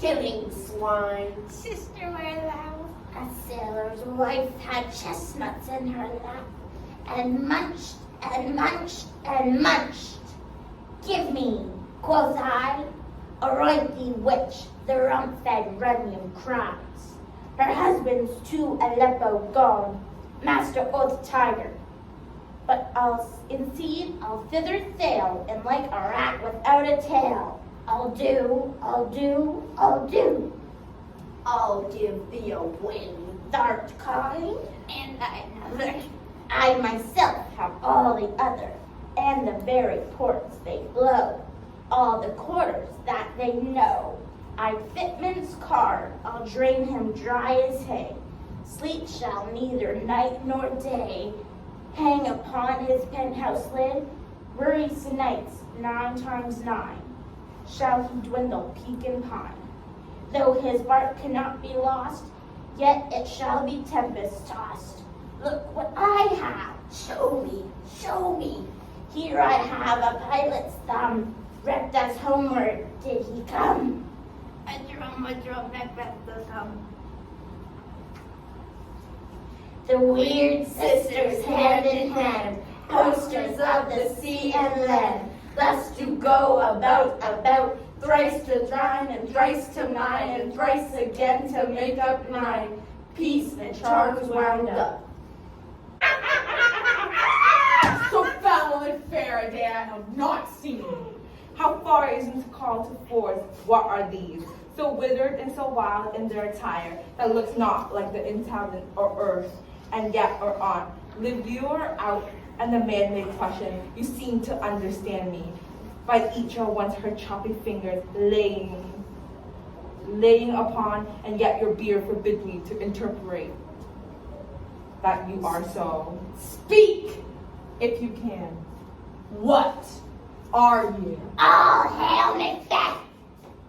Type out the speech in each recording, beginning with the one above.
killing swine. Sister, where thou? A sailor's wife had chestnuts in her lap, and munched and munched and munched. Give me, quoth I, aroint thee witch, the rump-fed Runyon cries. Her husband's to Aleppo gone, master oath tiger. But indeed I'll thither sail, and like a rat without a tail, I'll do. I'll give thee a wing, Thou'rt kind, And I another. I myself have all the other, and the very ports they blow, all the quarters that they know. I Fitman's card, I'll drain him dry as hay. Sleep shall neither night nor day hang upon his penthouse lid. Worries nights 9 times 9 shall he dwindle, peak and pine. Though his bark cannot be lost, yet it shall be tempest tossed. Look what I have. Show me. Here I have a pilot's thumb. Wrecked us homeward did he come. A drum, Macbeth does come. The weird sisters hand in hand, posters of the sea and land, thus to go about, thrice to thine and thrice to mine, and thrice again to make up mine. Peace and charms wound up. So foul and fair a day I have not seen. How far isn't called to forth? What are these? So withered and so wild in their attire, that looks not like the inhabitant or earth, and yet are on. Live you or out, and the man may question, you seem to understand me. By each or once her choppy fingers laying upon, and yet your beard forbids me to interpret that you are so. Speak, if you can. What are you? All hail Macbeth!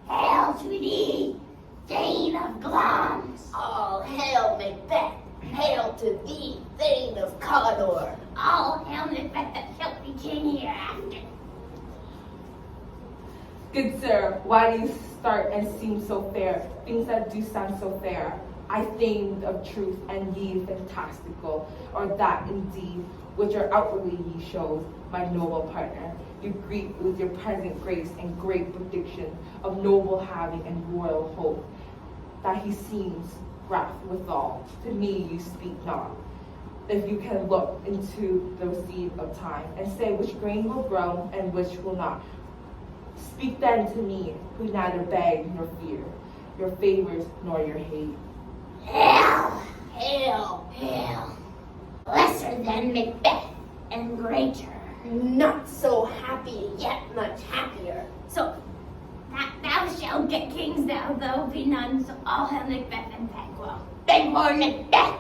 Hail to thee, Thane of Glamis! all hail Macbeth, hail to thee, Thane of Cawdor. All hail Macbeth that shalt be king hereafter. Good sir, why do you start and seem so fair? Things that do sound so fair. I feigned of truth, and ye fantastical, or that indeed which are outwardly ye shows, my noble partner. You greet with your present grace and great prediction of noble having and royal hope, that he seems wrath withal. To me you speak not. If you can look into the seed of time, and say which grain will grow and which will not. Speak then to me, who neither beg nor fear your favors nor your hate. Hail! Lesser than Macbeth, and greater. Not so happy, yet much happier. So that thou shalt get kings, though be none. So all hail Macbeth and Banquo. Banquo Macbeth!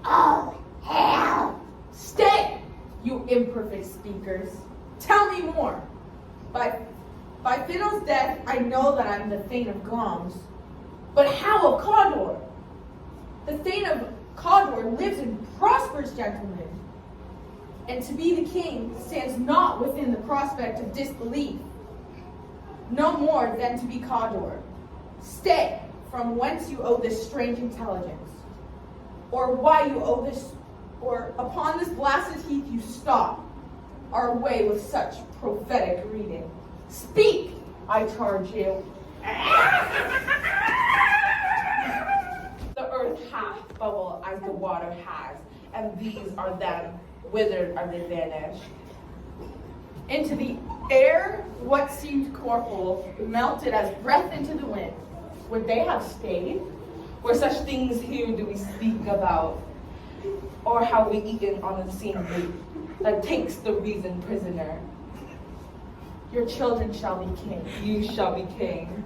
All hail! Stay, you imperfect speakers. Tell me more. By Fiddle's death, I know that I'm the Thane of Glamis. But how of Cawdor? The Thane of Cawdor lives and prospers, gentlemen. And to be the king stands not within the prospect of disbelief, no more than to be Cawdor. Stay, from whence you owe this strange intelligence, or why you owe this, or upon this blasted heath you stop our way with such prophetic reading. Speak, I charge you. The earth hath bubble as the water has, and these are them, withered are they vanished. Into the air, what seemed corporal melted as breath into the wind. Would they have stayed? Were such things here do we speak about? Or how we eaten on the same root that takes the reason prisoner? Your children shall be king, you shall be king.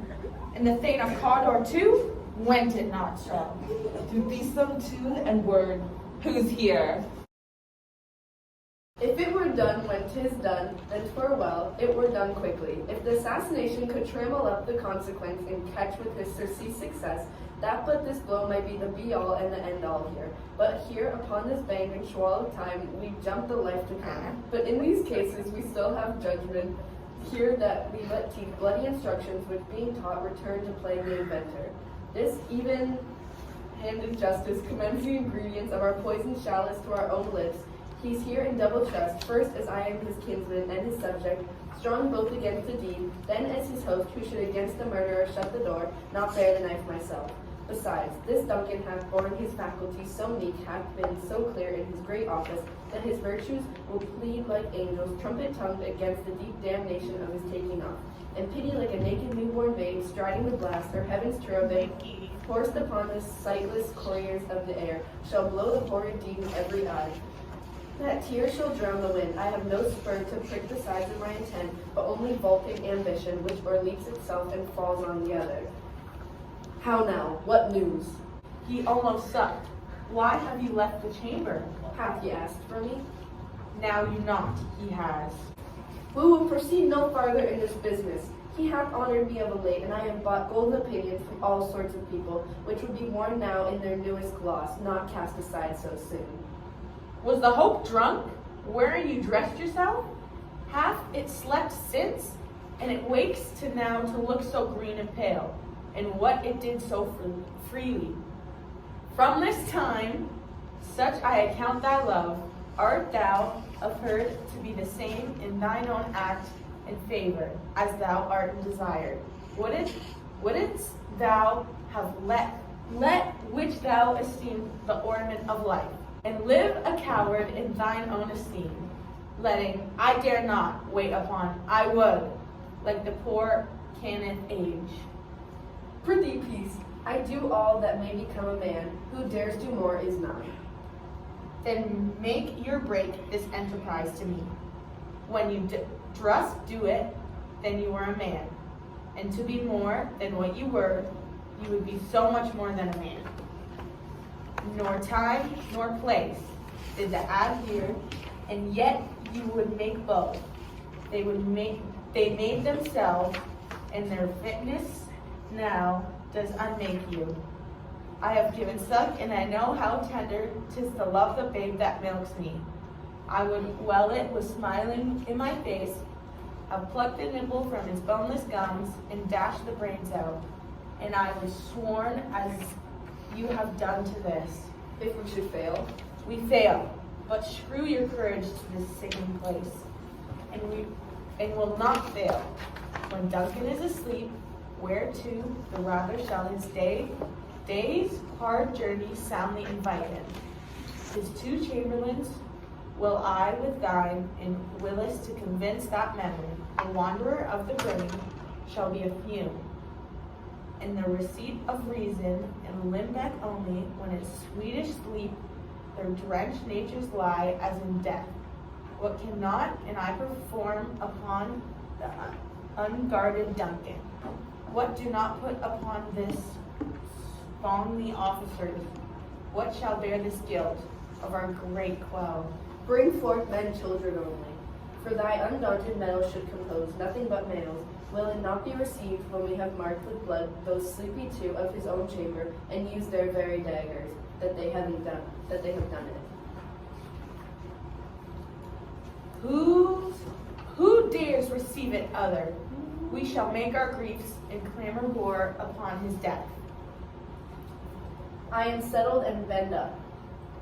And the Thane of Cawdor too? Went it not so? To be some tune and word, who's here? If it were done when 'tis done, then 'twere well, it were done quickly. If the assassination could trammel up the consequence and catch with his surcease success, that but this blow might be the be-all and the end-all here. But here, upon this bank and shoal of time, we jump the life to come. But in these cases, we still have judgment Here that we let teach bloody instructions which being taught return to play the inventor. This even-handed justice commends the ingredients of our poisoned chalice to our own lips. He's here in double trust, first as I am his kinsman and his subject, strong both against the deed, then as his host who should against the murderer shut the door, not bear the knife myself. Besides, this Duncan hath borne his faculties so meek, hath been so clear in his great office, that his virtues will plead like angels, trumpet-tongued against the deep damnation of his taking off. And pity like a naked newborn babe, striding the blast, or heaven's cherubim, forced upon the sightless couriers of the air, shall blow the horrid deed in every eye. That tear shall drown the wind. I have no spur to prick the sides of my intent, but only vaulting ambition, which o'erleaps itself and falls on the other. How now? What news? He almost sucked. Why have you left the chamber? Hath he asked for me? Now you not, he has. We will proceed no farther in this business. He hath honored me of a late, and I have bought golden opinions from all sorts of people, which would be worn now in their newest gloss, not cast aside so soon. Was the hope drunk, wherein you dressed yourself? Hath it slept since, and it wakes to now to look so green and pale, and what it did so freely? From this time, such I account thy love, art thou of her to be the same in thine own act and favor, as thou art desired. Wouldst thou have let which thou esteem the ornament of life, and live a coward in thine own esteem, letting I dare not wait upon I would, like the poor caneth age. Prithee, peace. I do all that may become a man, who dares do more is none. Then make your break this enterprise to me. When you just do it, then you are a man. And to be more than what you were, you would be so much more than a man. Nor time nor place did the add here, and yet you would make both. They made themselves, and their fitness now does unmake you. I have given suck, and I know how tender 'tis to love the babe that milks me. I would well it was smiling in my face, have plucked the nipple from his boneless gums, and dashed the brains out. And I was sworn as you have done to this. If we should fail, We fail, but screw your courage to this sickening place, and will not fail. When Duncan is asleep, whereto the rather shall his day's hard journey soundly invite him. His two chamberlains will I with thine, and willest to convince that memory, the wanderer of the brain, shall be a fume. In the receipt of reason, and limbeck only, when its sweetish sleep, their drenched natures lie as in death. What cannot and I perform upon the unguarded Duncan? What do not put upon this spawnly officers? What shall bear this guilt of our great quell? bring forth men children only. For thy undaunted mettle should compose nothing but males. Will it not be received when we have marked with blood those sleepy two of his own chamber, and used their very daggers, that they have done it? Who dares receive it other? We shall make our griefs and clamor war upon his death. I am settled and bend up,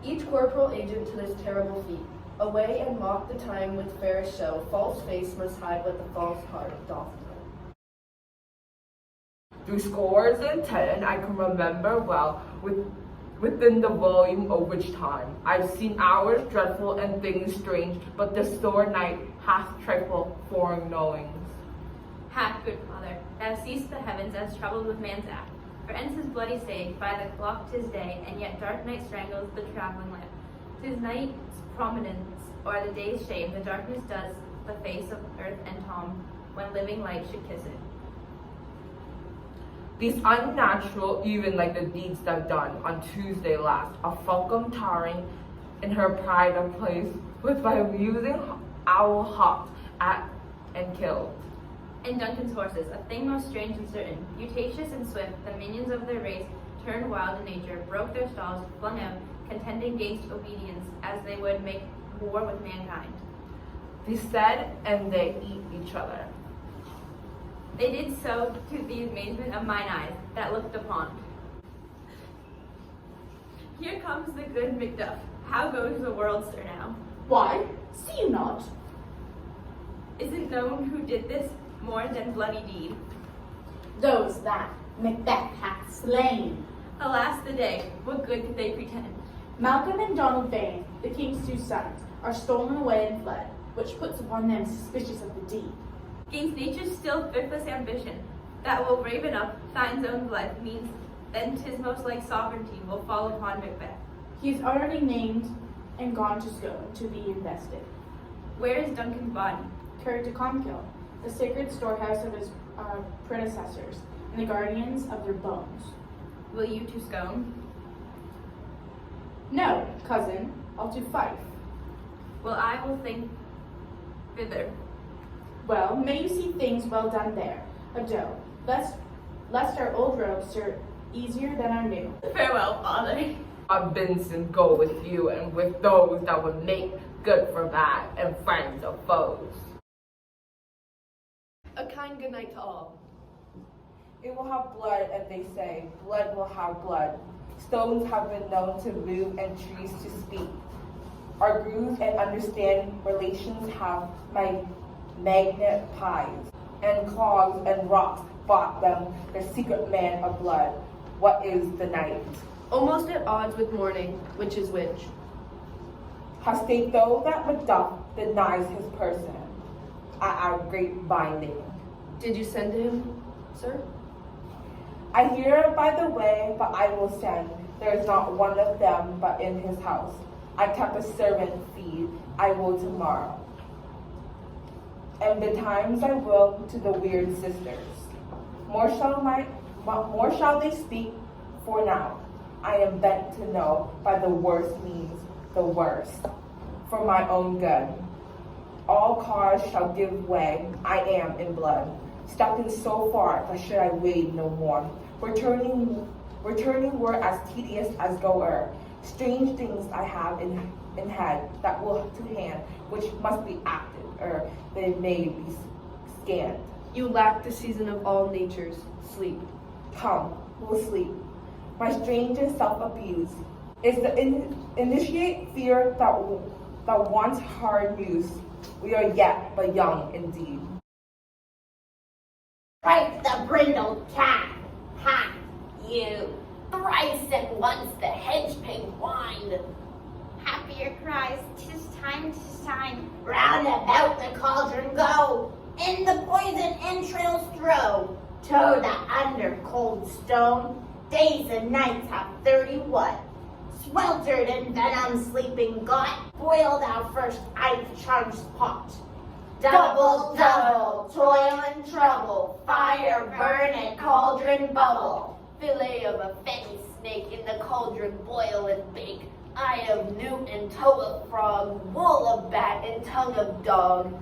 each corporal agent to this terrible feat. Away and mock the time with fairest show. False face must hide what the false heart doth know. Through scores and ten I can remember well, within the volume of which time I've seen hours dreadful and things strange, but the sore night hath trifle foreign knowings. Hath, good father, thou seest the heavens as troubled with man's act. For ends his bloody sage, by the clock 'tis day, and yet dark night strangles the traveling lamp. 'Tis night's prominence, or the day's shame, the darkness does the face of earth and Tom, when living light should kiss it. These unnatural, even like the deeds that done on Tuesday last, a falcon towering in her pride of place, with by amusing owl hopped at and killed. And Duncan's horses, a thing most strange and certain, mutacious and swift, the minions of their race, turned wild in nature, broke their stalls, flung out, contending against obedience, as they would make war with mankind. They said, and they eat each other. They did so to the amazement of mine eyes that looked upon. Here comes the good Macduff. How goes the world, sir, now? Why, see you not? Isn't known who did this more than bloody deed. Those that Macbeth hath slain. Alas the day, what good could they pretend? Malcolm and Donald Bane, the king's two sons, are stolen away and fled, which puts upon them suspicious of the deed. Gainst nature's still thriftless ambition, that will raven up Thine's own blood, means then 'tis most like sovereignty will fall upon Macbeth. He is already named and gone to Scone to be invested. Where is Duncan's body? Carried to Comkill, the sacred storehouse of his predecessors, and the guardians of their bones. Will you to Scone? No, cousin, I'll to Fife. Well, I will think thither. Well, may you see things well done there, ado, lest our old robes are easier than our new. Farewell, father. Vincent go with you and with those that would make good for bad and friends of foes. A kind good night to all. It will have blood, and they say, blood will have blood. Stones have been known to move and trees to speak. Our grooves and understand relations have my magnet pies, and clogs and rocks bought them their secret man of blood. What is the night? Almost at odds with morning, which is which. How state though that Macduff denies his person at our great binding. Did you send to him, sir? I hear by the way, but I will send. There is not one of them but in his house. I kept a servant feed, I will tomorrow. And betimes I will to the weird sisters. More shall they speak, for now I am bent to know by the worst means the worst, for my own good. All cause shall give way, I am in blood, stepping so far that should I wade no more. Returning were as tedious as goer. Strange things I have in head that will to hand, which must be acted, or they may be scanned. You lack the season of all natures, sleep. Come, we'll sleep. My strangest self-abuse is the initiate fear that wants hard news. We are yet but young indeed. Strike the brindled cat, ha, you. Thrice and once the hedge pig whined. Happier cries, 'tis time, Round about the cauldron go, in the poison entrails throw. toe the under cold stone. Days and nights have 31. Sweltered in venom sleeping got, Boil thou first I've pot. double, double, toil and trouble, fire burn and cauldron bubble. Fillet of a fenny snake in the cauldron boil and bake. Eye of newt and toe of frog, wool of bat and tongue of dog.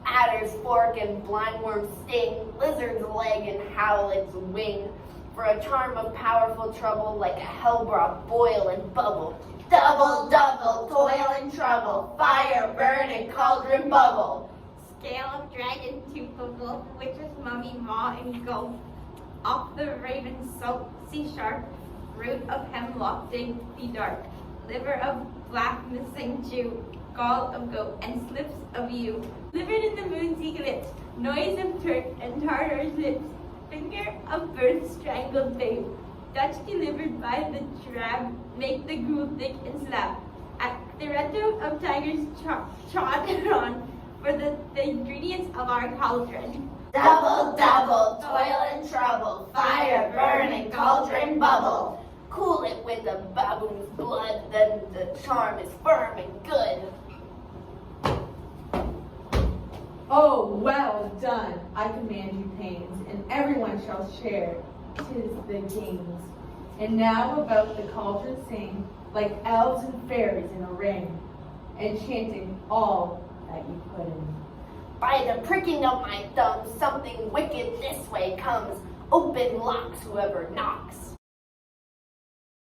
Adder's fork and blindworm sting, lizard's leg and howlet's wing. For a charm of powerful trouble, like a hell broth boil and bubble. Double, double, toil and trouble, fire burn and cauldron bubble. Scale of dragon, tooth of wolf, witch's mummy, maw and gulf. Off the raven's salt, sea shark, root of hemlock, dig the dark. Liver of black missing Jew, gall of goat, and slips of ewe. Livered in the moon's eclipse, noise of Turk and Tartar's lips. Finger of birth strangled babe. Dutch delivered by the drab, make the gruel thick and slab. At the reto of tigers trod on, for the ingredients of our cauldron. Double, double, toil and trouble, fire burn and cauldron bubble. Cool it with the baboon's blood, then the charm is firm and good. Oh, well done. I command you pains, and everyone shall share. 'Tis the king's. And now about the cauldron sing, like elves and fairies in a ring, enchanting all that you put in. By the pricking of my thumb, something wicked this way comes. Open locks whoever knocks.